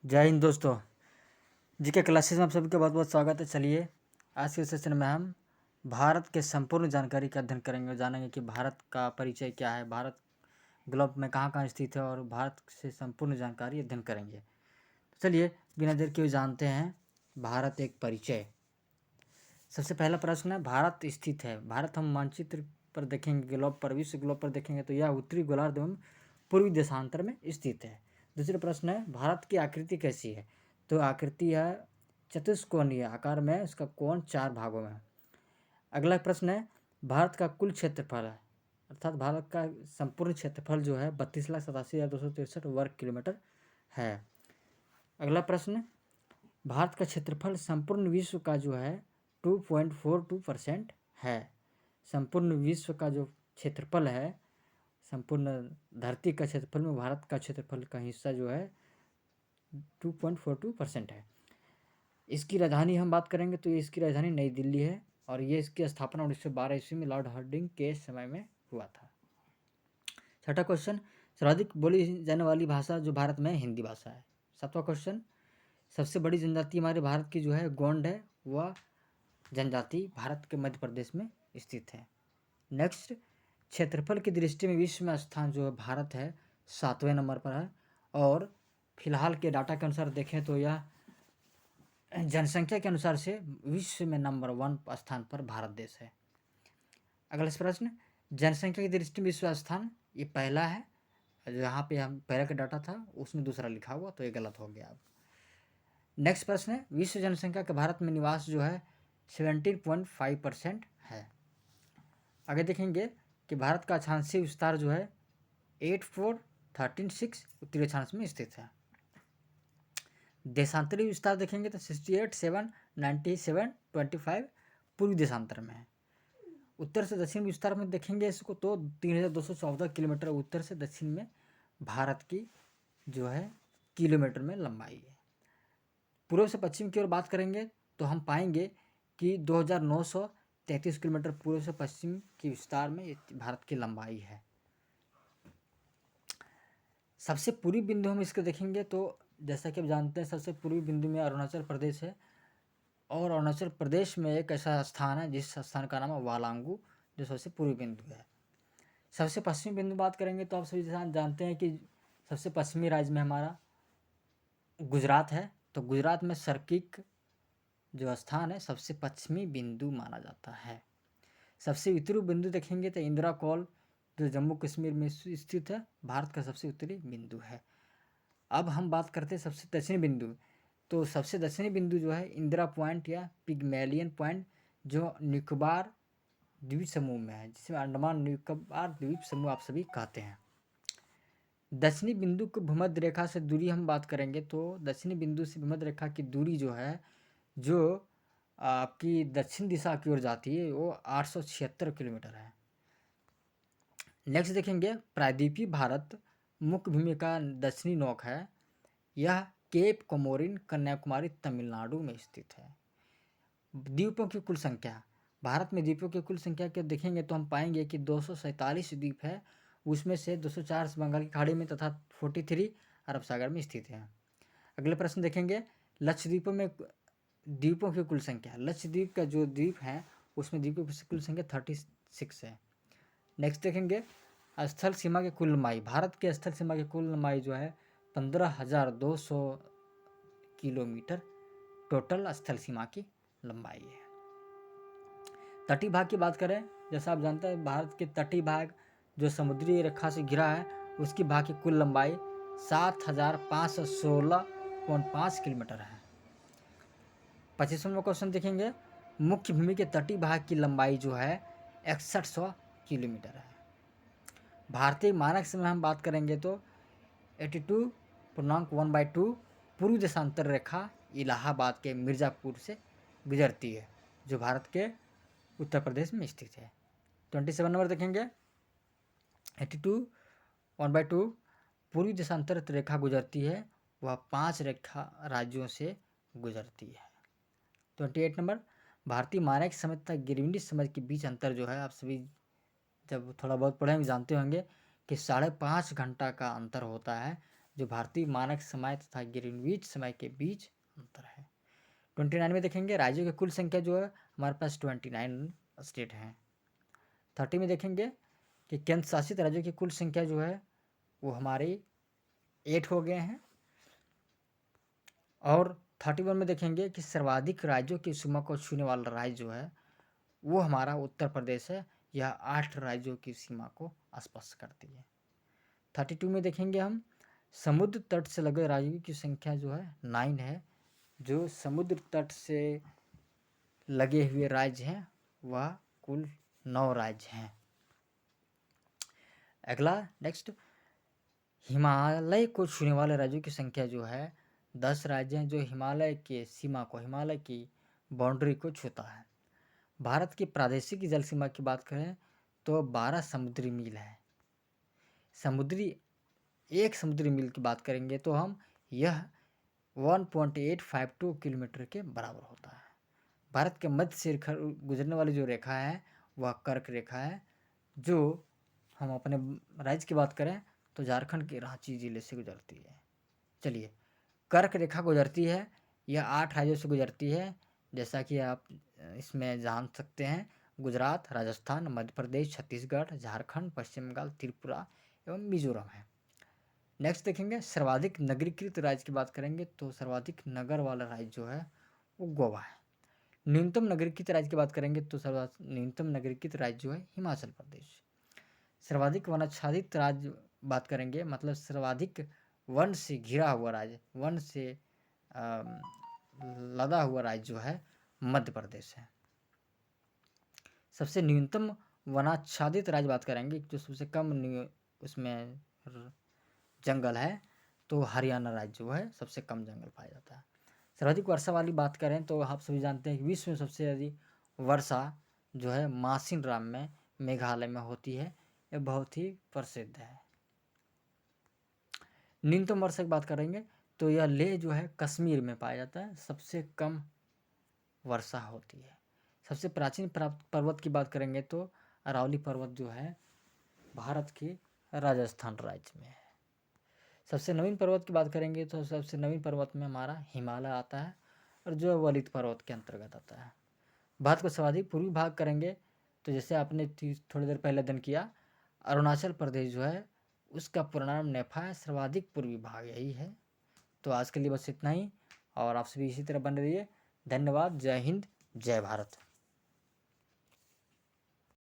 जय हिंद दोस्तों। जी के क्लासेस में आप सभी का बहुत बहुत स्वागत है। चलिए आज के सेशन में हम भारत के संपूर्ण जानकारी का अध्ययन करेंगे और जानेंगे कि भारत का परिचय क्या है, भारत ग्लोब में कहाँ कहाँ स्थित है और भारत से संपूर्ण जानकारी अध्ययन करेंगे। तो चलिए बिना देर के जानते हैं भारत एक परिचय। सबसे पहला प्रश्न है, भारत स्थित है। भारत हम मानचित्र पर देखेंगे, ग्लोब पर, विश्व ग्लोब पर देखेंगे तो यह उत्तरी गोलार्ध एवं पूर्वी देशांतर में स्थित है। दूसरा प्रश्न है, भारत की आकृति कैसी है। तो आकृति है चतुष्कोणीय आकार में, उसका कोण 4 भागों में है। अगला प्रश्न है, भारत का कुल क्षेत्रफल है, अर्थात भारत का संपूर्ण क्षेत्रफल जो है 32,87,263 वर्ग किलोमीटर है। अगला प्रश्न, भारत का क्षेत्रफल संपूर्ण विश्व का जो है 2.42% है। संपूर्ण विश्व का जो क्षेत्रफल है, संपूर्ण धरती का क्षेत्रफल में भारत का क्षेत्रफल का हिस्सा जो है 2.42% है। इसकी राजधानी हम बात करेंगे तो इसकी राजधानी नई दिल्ली है और ये इसकी स्थापना 1912 ईस्वी में लॉर्ड हार्डिंग के समय में हुआ था। छठा क्वेश्चन, सर्वाधिक बोली जाने वाली भाषा जो भारत में हिंदी भाषा है। सातवां क्वेश्चन, सबसे बड़ी जनजाति हमारे भारत की जो है गोंड है, वह जनजाति भारत के मध्य प्रदेश में स्थित है। नेक्स्ट, क्षेत्रफल की दृष्टि में विश्व में स्थान जो है भारत है 7वें नंबर पर है और फिलहाल के डाटा के अनुसार देखें तो यह जनसंख्या के अनुसार से विश्व में नंबर 1 स्थान पर भारत देश है। अगला प्रश्न, जनसंख्या की दृष्टि में विश्व स्थान ये पहला है, जहाँ पे हम पहले का डाटा था उसमें दूसरा लिखा हुआ तो ये गलत हो गया। अब नेक्स्ट प्रश्न है, विश्व जनसंख्या के भारत में निवास जो है 17.5% है। आगे देखेंगे कि भारत का अक्षांशीय विस्तार जो है 84,13,6 उत्तरी अक्षांश में स्थित है। देशांतरी विस्तार देखेंगे तो 68,797,25 पूर्वी देशांतर में है। उत्तर से दक्षिण विस्तार में देखेंगे इसको तो 3,214 किलोमीटर उत्तर से दक्षिण में भारत की जो है किलोमीटर में लंबाई है। पूर्व से पश्चिम की ओर बात करेंगे तो हम पाएंगे कि 2,933 किलोमीटर पूर्व से पश्चिम के विस्तार में भारत की लंबाई है। सबसे पूर्वी बिंदु हम इसके देखेंगे तो जैसा कि आप जानते हैं सबसे पूर्वी बिंदु में अरुणाचल प्रदेश है और अरुणाचल प्रदेश में एक ऐसा स्थान है जिस स्थान का नाम है वालांगू, जो सबसे पूर्वी बिंदु है। सबसे पश्चिमी बिंदु बात करेंगे तो आप सभी जानते हैं कि सबसे पश्चिमी राज्य में हमारा गुजरात है, तो गुजरात में सर्किक जो स्थान है सबसे पश्चिमी बिंदु माना जाता है। सबसे उत्तरी बिंदु देखेंगे तो इंदिरा कॉल जो जम्मू कश्मीर में स्थित है, भारत का सबसे उत्तरी बिंदु है। अब हम बात करते हैं सबसे दक्षिणी बिंदु, तो सबसे दक्षिणी बिंदु जो है इंदिरा पॉइंट या पिग्मेलियन पॉइंट जो निकोबार द्वीप समूह में है, जिसमें अंडमान निकोबार द्वीप समूह आप सभी कहते हैं। दक्षिणी बिंदु को भूमध्य रेखा से दूरी हम बात करेंगे तो दक्षिणी बिंदु से भूमध्य रेखा की दूरी जो है, जो आपकी दक्षिण दिशा की ओर जाती है, वो 876 किलोमीटर है। नेक्स्ट देखेंगे, प्रायद्वीपीय भारत मुख्य भूमि का दक्षिणी नोक है। यह केप कोमोरिन कन्याकुमारी तमिलनाडु में स्थित है। द्वीपों की कुल संख्या, भारत में द्वीपों की कुल संख्या के देखेंगे तो हम पाएंगे कि 247 द्वीप है, उसमें से 204 बंगाल की खाड़ी में तथा 43 अरब सागर में स्थित है। अगले प्रश्न देखेंगे, लक्षद्वीपों में द्वीपों की कुल संख्या, लक्षद्वीप का जो द्वीप है उसमें द्वीपों की कुल संख्या 36 है। नेक्स्ट देखेंगे, स्थल सीमा की कुल लंबाई, भारत के स्थल सीमा की कुल लंबाई जो है 15,200 किलोमीटर टोटल स्थल सीमा की लंबाई है। तटीय भाग की बात करें, जैसा आप जानते हैं भारत के तटीय भाग जो समुद्री रेखा से घिरा है, उसकी भाग की कुल लंबाई 7,516.5 किलोमीटर है। 25वां क्वेश्चन देखेंगे, मुख्य भूमि के तटीय भाग की लंबाई जो है 6100 किलोमीटर है। भारतीय मानक समय हम बात करेंगे तो 82.1/2 पूर्वी देशांतर रेखा इलाहाबाद के मिर्ज़ापुर से गुजरती है, जो भारत के उत्तर प्रदेश में स्थित है। 27 नंबर देखेंगे, 82.1/2 पूर्वी देशांतर रेखा गुजरती है, वह 5 रेखा राज्यों से गुजरती है। 28 नंबर, भारतीय मानक समय तथा ग्रीनिच समय के बीच अंतर जो है, आप सभी जब थोड़ा बहुत पढ़ेंगे जानते होंगे कि 5.5 घंटा का अंतर होता है जो भारतीय मानक समय तथा ग्रीनविच समय के बीच अंतर है। 29 में देखेंगे राज्यों की कुल संख्या जो है हमारे पास 29 स्टेट हैं। 30 में देखेंगे कि केंद्र शासित राज्यों की कुल संख्या जो है वो हमारे 8 हो गए हैं। और 31 में देखेंगे कि सर्वाधिक राज्यों की सीमा को छूने वाला राज्य जो है वो हमारा उत्तर प्रदेश है। यह 8 राज्यों की सीमा को स्पर्श करती है। 32 में देखेंगे हम समुद्र तट से लगे राज्यों की संख्या जो है 9 है। जो समुद्र तट से लगे हुए राज्य हैं वह कुल 9 राज्य हैं। अगला नेक्स्ट, हिमालय को छूने वाले राज्यों की संख्या जो है 10 राज्य हैं जो हिमालय के सीमा को, हिमालय की बाउंड्री को छूता है। भारत की प्रादेशिक जल सीमा की बात करें तो 12 समुद्री मील है। एक समुद्री मील की बात करेंगे तो हम यह 1.852 किलोमीटर के बराबर होता है। भारत के मध्य से गुजरने वाली जो रेखा है वह कर्क रेखा है। जो हम अपने राज्य की बात करें तो झारखंड के रांची जिले से गुजरती है। चलिए, कर्क रेखा गुजरती है, यह 8 राज्यों से गुजरती है। जैसा कि आप इसमें जान सकते हैं, गुजरात, राजस्थान, मध्य प्रदेश, छत्तीसगढ़, झारखंड, पश्चिम बंगाल, त्रिपुरा एवं मिजोरम है। नेक्स्ट देखेंगे सर्वाधिक नगरीकृत राज्य की बात करेंगे तो सर्वाधिक नगर वाला राज्य जो है वो गोवा है। न्यूनतम नगरीकृत राज्य की बात करेंगे तो न्यूनतम नगरीकृत राज्य जो है हिमाचल प्रदेश। सर्वाधिक वनाच्छादित राज्य बात करेंगे, मतलब सर्वाधिक वन से घिरा हुआ राज्य, वन से लदा हुआ राज्य जो है मध्य प्रदेश है। सबसे न्यूनतम वनाच्छादित राज्य बात करेंगे, जो सबसे कम उसमें जंगल है तो हरियाणा राज्य जो है सबसे कम जंगल पाया जाता है। सर्वाधिक वर्षा वाली बात करें तो आप सभी जानते हैं कि विश्व में सबसे अधिक वर्षा जो है मासिनराम में मेघालय में होती है। यह बहुत ही प्रसिद्ध है। न्यूनतम वर्षा की बात करेंगे तो यह लेह जो है कश्मीर में पाया जाता है, सबसे कम वर्षा होती है। सबसे प्राचीन पर्वत की बात करेंगे तो अरावली पर्वत जो है भारत के राजस्थान राज्य में है। सबसे नवीन पर्वत की बात करेंगे तो सबसे नवीन पर्वत में हमारा हिमालय आता है और जो वलित पर्वत के अंतर्गत आता है। भारत को सर्वाधिक पूर्वी भाग करेंगे तो जैसे आपने थोड़ी देर पहले अध्ययन किया, अरुणाचल प्रदेश जो है उसका पूरा नाम नेफा है, सर्वाधिक पूर्वी भाग यही है। तो आज के लिए बस इतना ही, और आप सभी इसी तरह बने रहिए। धन्यवाद। जय हिंद, जय भारत।